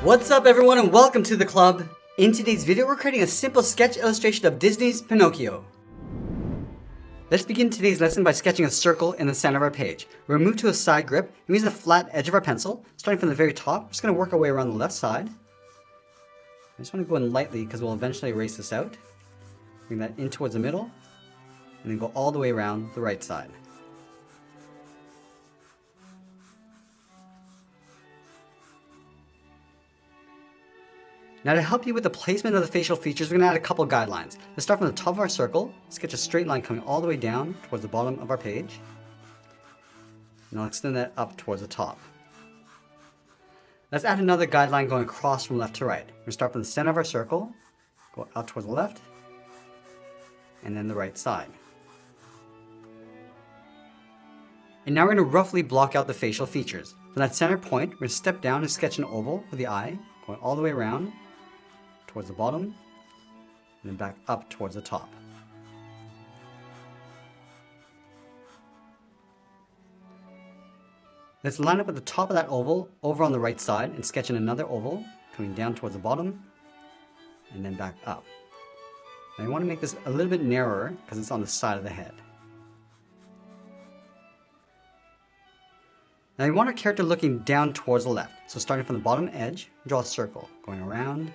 What's up everyone and welcome to the club. In today's video we're creating a simple sketch illustration of Disney's Pinocchio. Let's begin today's lesson by sketching a circle in the center of our page. We'll move to a side grip and use the flat edge of our pencil. Starting from the very top, we're just going to work our way around the left side. I just want to go in lightly because we'll eventually erase this out. Bring that in towards the middle and then go all the way around the right side. Now to help you with the placement of the facial features, we're going to add a couple guidelines. Let's start from the top of our circle, sketch a straight line coming all the way down towards the bottom of our page. And I'll extend that up towards the top. Let's add another guideline going across from left to right. We're going to start from the center of our circle, go out towards the left, and then the right side. And now we're going to roughly block out the facial features. From that center point, we're going to step down and sketch an oval with the eye, going all the way around towards the bottom, and then back up towards the top. Let's line up with the top of that oval over on the right side and sketch in another oval coming down towards the bottom and then back up. Now you want to make this a little bit narrower because it's on the side of the head. Now you want our character looking down towards the left. So starting from the bottom edge, draw a circle, going around,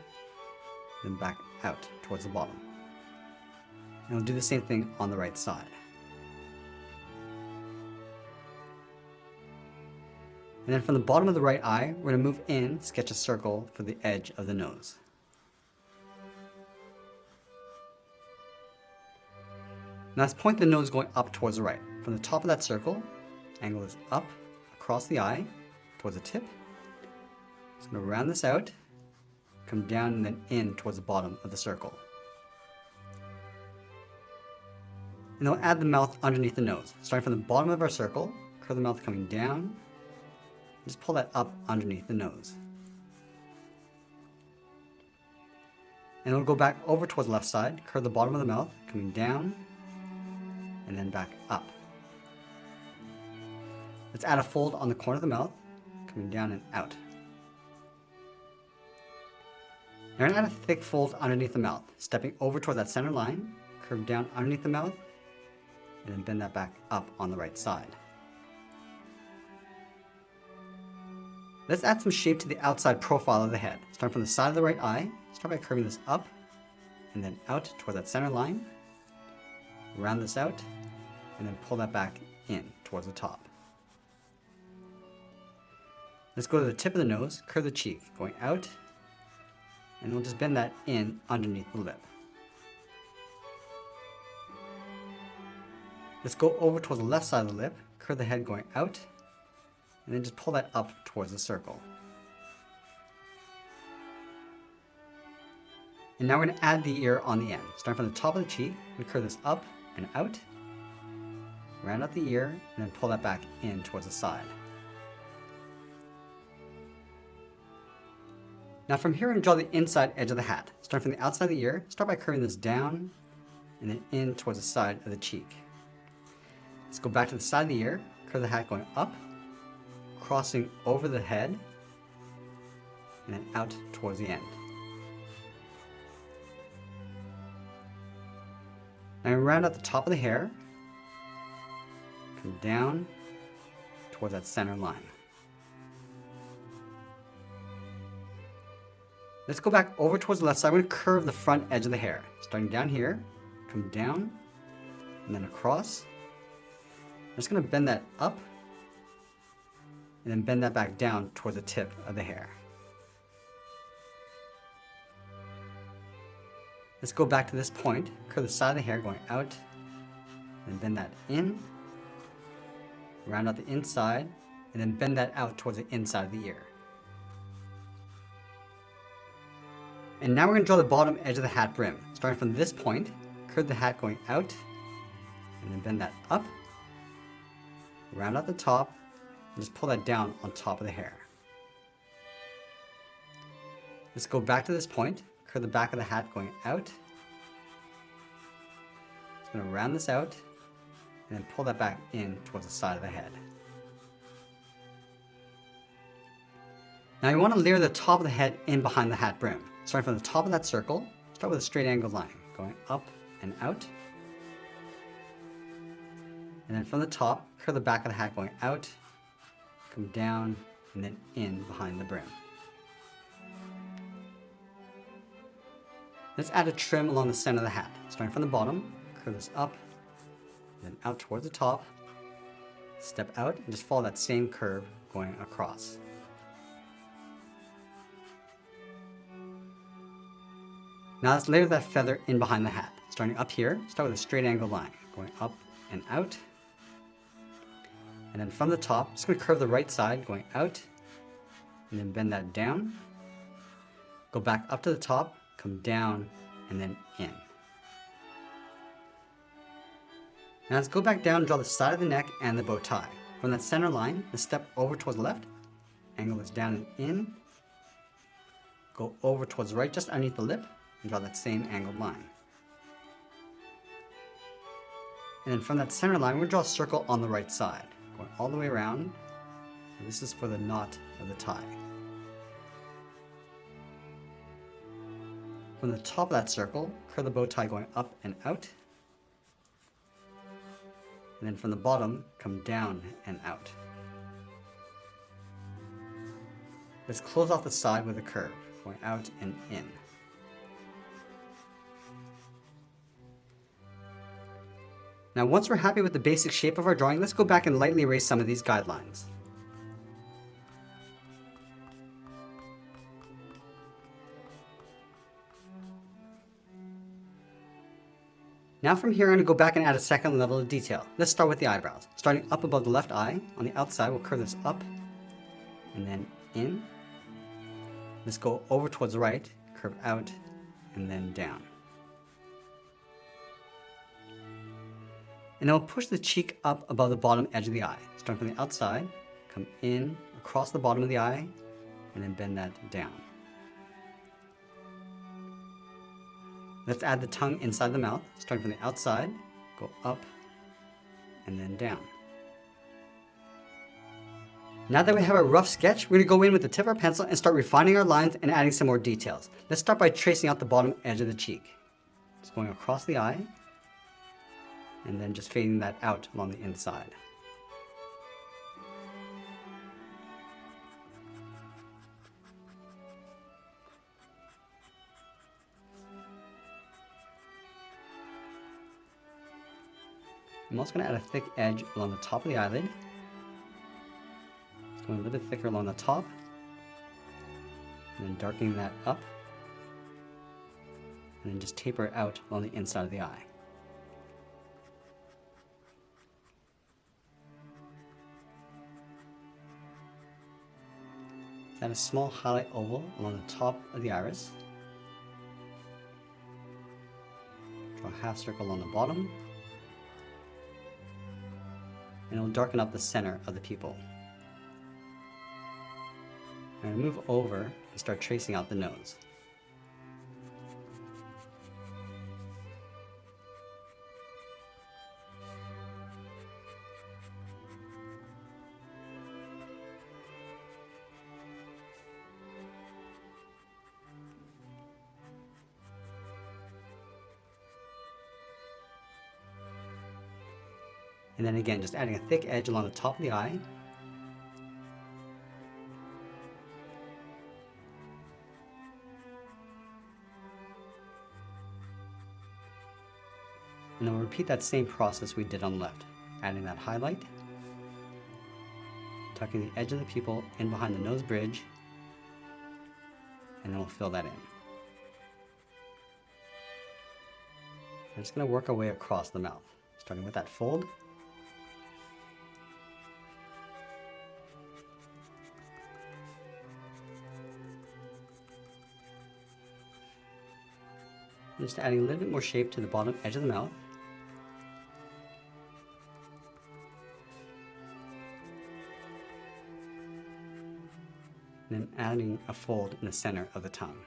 then back out towards the bottom. And we'll do the same thing on the right side. And then from the bottom of the right eye, we're going to move in, sketch a circle for the edge of the nose. Now let's point the nose going up towards the right. From the top of that circle, angle this up across the eye towards the tip. Just going to round this out, come down and then in towards the bottom of the circle. And then we'll add the mouth underneath the nose. Starting from the bottom of our circle, curve the mouth coming down, just pull that up underneath the nose. And we'll go back over towards the left side, curve the bottom of the mouth, coming down, and then back up. Let's add a fold on the corner of the mouth, coming down and out. Now we're going to add a thick fold underneath the mouth, stepping over toward that center line, curve down underneath the mouth, and then bend that back up on the right side. Let's add some shape to the outside profile of the head. Starting from the side of the right eye, start by curving this up, and then out toward that center line, round this out, and then pull that back in towards the top. Let's go to the tip of the nose, curve the cheek, going out, and we'll just bend that in underneath the lip. Let's go over towards the left side of the lip, curve the head going out, and then just pull that up towards the circle. And now we're going to add the ear on the end. Starting from the top of the cheek, we curve this up and out, round out the ear, and then pull that back in towards the side. Now from here, we're going to draw the inside edge of the hat. Starting from the outside of the ear, start by curving this down and then in towards the side of the cheek. Let's go back to the side of the ear, curve the hat going up, crossing over the head, and then out towards the end. Now round out the top of the hair, come down towards that center line. Let's go back over towards the left side. We're going to curve the front edge of the hair. Starting down here, come down, and then across. I'm just going to bend that up, and then bend that back down towards the tip of the hair. Let's go back to this point, curve the side of the hair going out, and bend that in, round out the inside, and then bend that out towards the inside of the ear. And now we're going to draw the bottom edge of the hat brim. Starting from this point, curve the hat going out, and then bend that up, round out the top, and just pull that down on top of the hair. Let's go back to this point, curve the back of the hat going out. Just going to round this out, and then pull that back in towards the side of the head. Now you want to layer the top of the head in behind the hat brim. Starting from the top of that circle, start with a straight angled line, going up and out. And then from the top, curve the back of the hat going out, come down, and then in behind the brim. Let's add a trim along the center of the hat. Starting from the bottom, curve this up, then out towards the top, step out, and just follow that same curve going across. Now let's layer that feather in behind the hat. Starting up here, start with a straight angle line, going up and out. And then from the top, just going to curve the right side, going out, and then bend that down. Go back up to the top, come down, and then in. Now let's go back down and draw the side of the neck and the bow tie. From that center line, let's step over towards the left, angle this down and in, go over towards the right just underneath the lip, and draw that same angled line. And then from that center line, we're going to draw a circle on the right side, going all the way around. And this is for the knot of the tie. From the top of that circle, curve the bow tie going up and out. And then from the bottom, come down and out. Let's close off the side with a curve, going out and in. Now once we're happy with the basic shape of our drawing, let's go back and lightly erase some of these guidelines. Now from here, I'm going to go back and add a second level of detail. Let's start with the eyebrows. Starting up above the left eye, on the outside, we'll curve this up and then in. Let's go over towards the right, curve out, and then down. And then we'll push the cheek up above the bottom edge of the eye. Starting from the outside, come in, across the bottom of the eye, and then bend that down. Let's add the tongue inside the mouth. Starting from the outside, go up, and then down. Now that we have a rough sketch, we're going to go in with the tip of our pencil and start refining our lines and adding some more details. Let's start by tracing out the bottom edge of the cheek. Just going across the eye, and then just fading that out along the inside. I'm also going to add a thick edge along the top of the eyelid. It's going a little bit thicker along the top, and then darkening that up, and then just taper it out along the inside of the eye. Add a small highlight oval along the top of the iris. Draw a half circle along the bottom. And it will darken up the center of the pupil. And move over and start tracing out the nose. And then again, just adding a thick edge along the top of the eye. And then we'll repeat that same process we did on the left. Adding that highlight, tucking the edge of the pupil in behind the nose bridge, and then we'll fill that in. We're just going to work our way across the mouth, starting with that fold. Just adding a little bit more shape to the bottom edge of the mouth. And then adding a fold in the center of the tongue.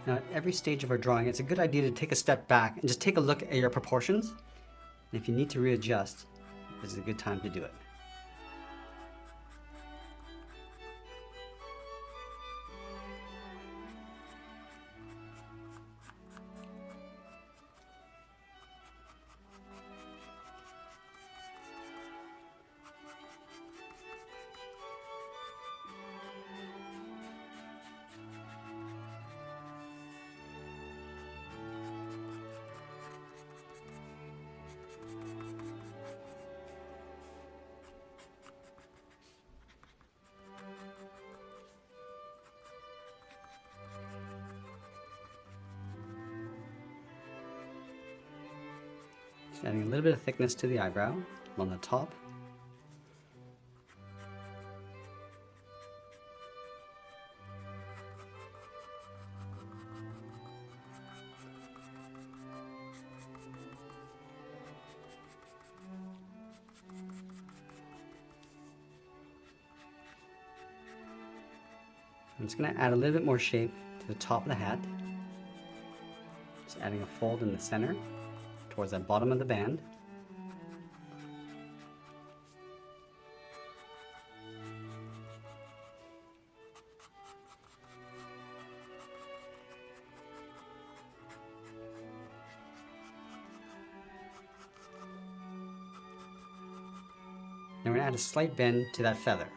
Now at every stage of our drawing, it's a good idea to take a step back and just take a look at your proportions. And if you need to readjust, this is a good time to do it. Just adding a little bit of thickness to the eyebrow on the top. I'm just going to add a little bit more shape to the top of the hat. Just adding a fold in the center towards the bottom of the band. Then we're going to add a slight bend to that feather.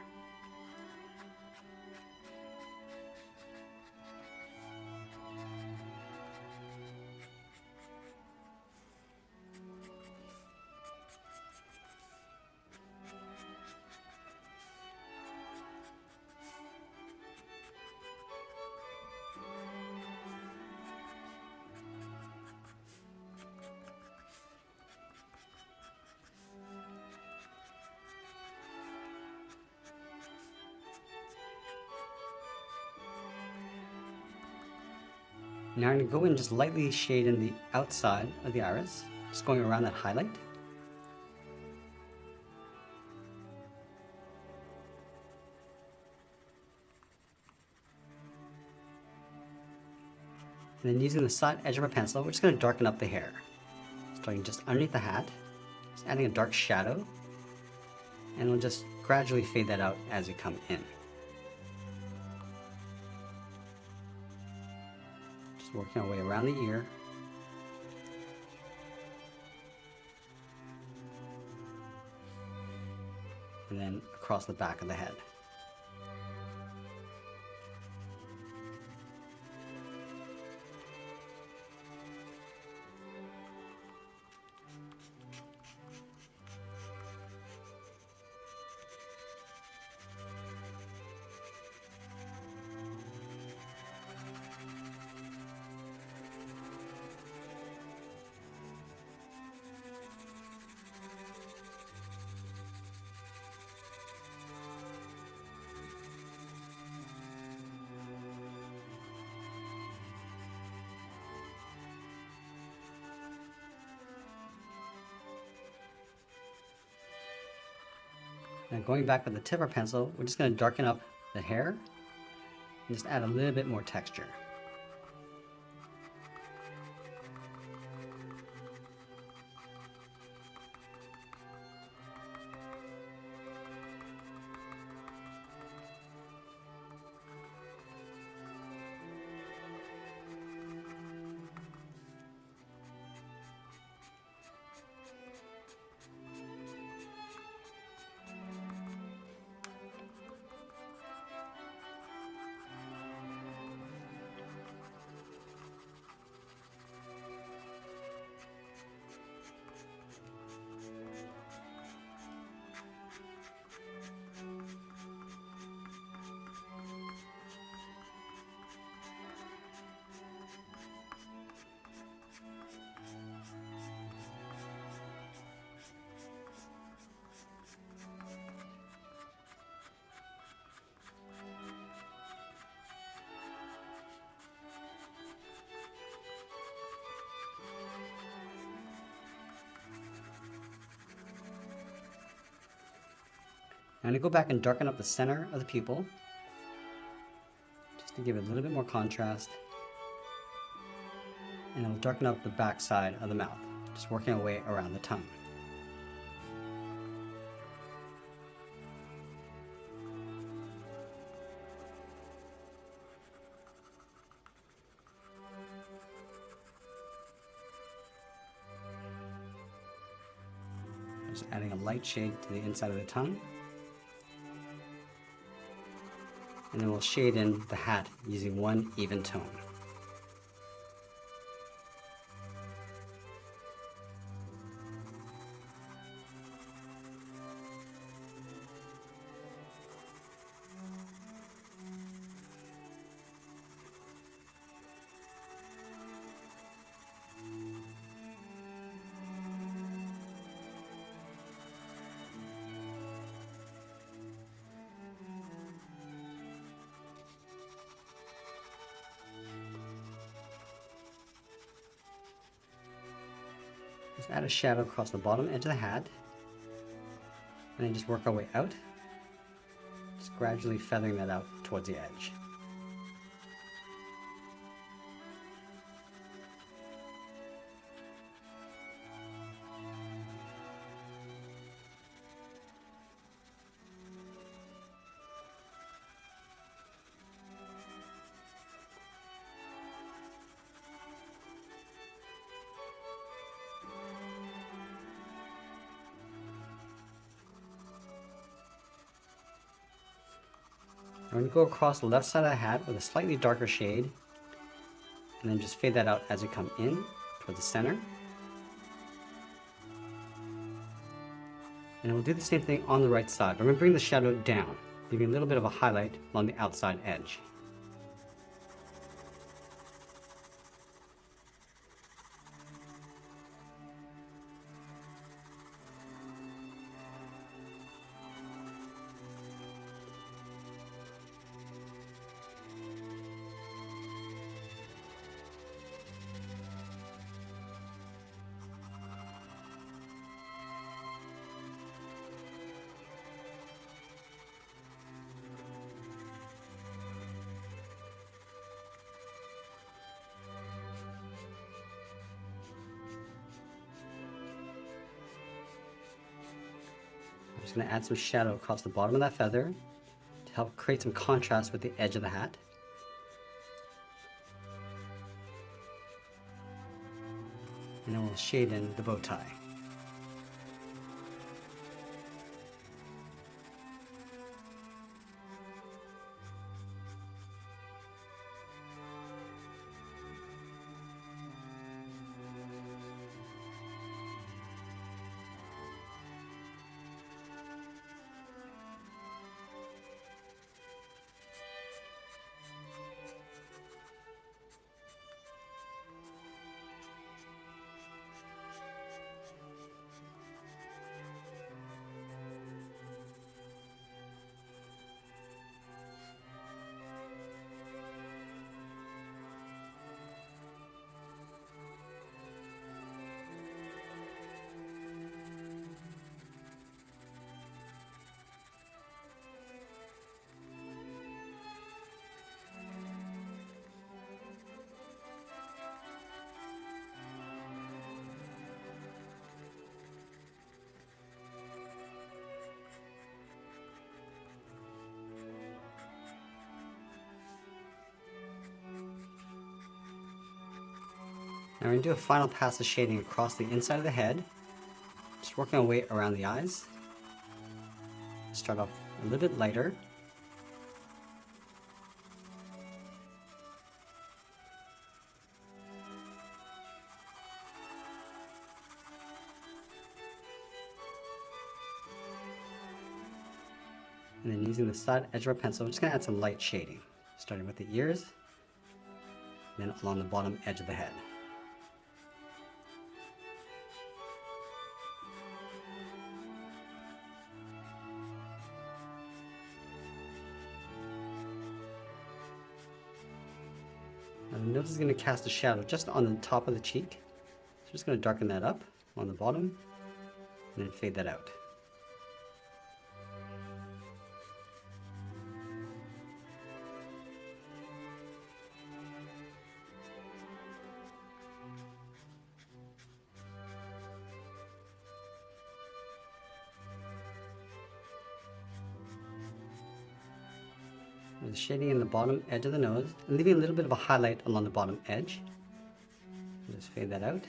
Now I'm going to go in and just lightly shade in the outside of the iris, just going around that highlight. And then using the side edge of our pencil, we're just going to darken up the hair. Starting just underneath the hat, just adding a dark shadow, and we'll just gradually fade that out as we come in. Working our way around the ear. And then across the back of the head. Now going back with the tip of our pencil, we're just going to darken up the hair and just add a little bit more texture. I'm going to go back and darken up the center of the pupil, just to give it a little bit more contrast. And it will darken up the back side of the mouth, just working our way around the tongue. Just adding a light shade to the inside of the tongue. And then we'll shade in the hat using one even tone. Just add a shadow across the bottom edge of the hat, and then just work our way out, just gradually feathering that out towards the edge. I'm going to go across the left side of the hat with a slightly darker shade, and then just fade that out as we come in towards the center. And we'll do the same thing on the right side, but I'm going to bring the shadow down, leaving a little bit of a highlight along the outside edge. I'm just going to add some shadow across the bottom of that feather to help create some contrast with the edge of the hat. And then we'll shade in the bow tie. Now we're going to do a final pass of shading across the inside of the head, just working our way around the eyes. Start off a little bit lighter. And then using the side edge of our pencil, I'm just going to add some light shading, starting with the ears, then along the bottom edge of the head. Now the nose is going to cast a shadow just on the top of the cheek, so I'm just going to darken that up on the bottom, and then fade that out. the shading in the bottom edge of the nose and leaving a little bit of a highlight along the bottom edge. Just fade that out.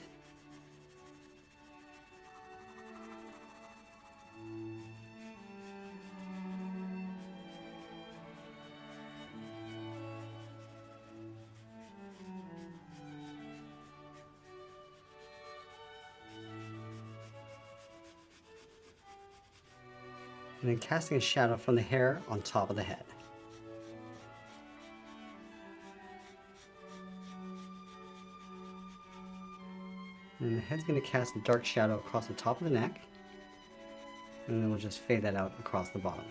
And then casting a shadow from the hair on top of the head. And the head's going to cast a dark shadow across the top of the neck, and then we'll just fade that out across the bottom.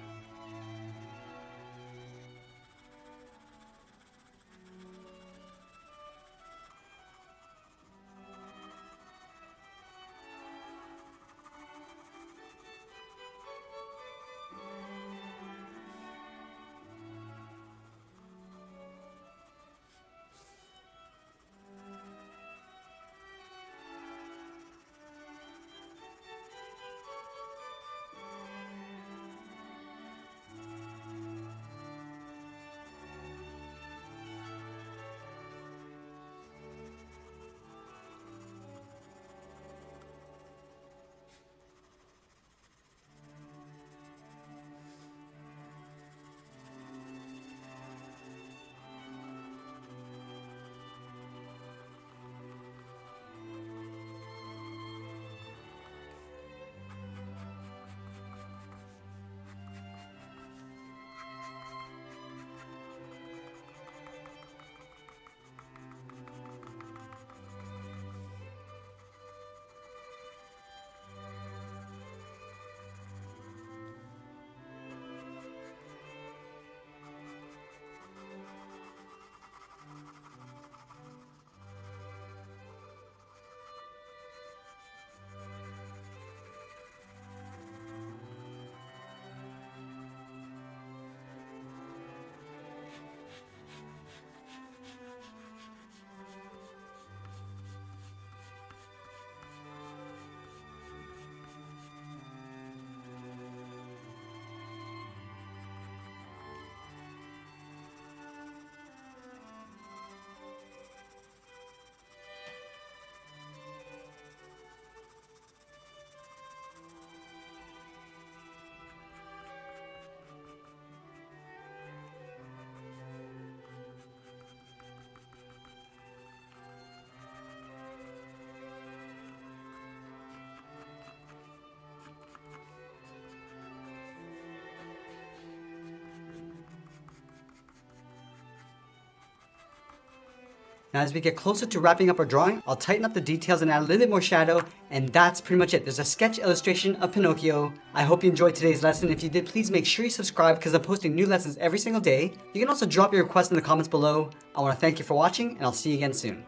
Now as we get closer to wrapping up our drawing, I'll tighten up the details and add a little bit more shadow, and that's pretty much it. There's a sketch illustration of Pinocchio. I hope you enjoyed today's lesson. If you did, please make sure you subscribe because I'm posting new lessons every single day. You can also drop your requests in the comments below. I want to thank you for watching, and I'll see you again soon.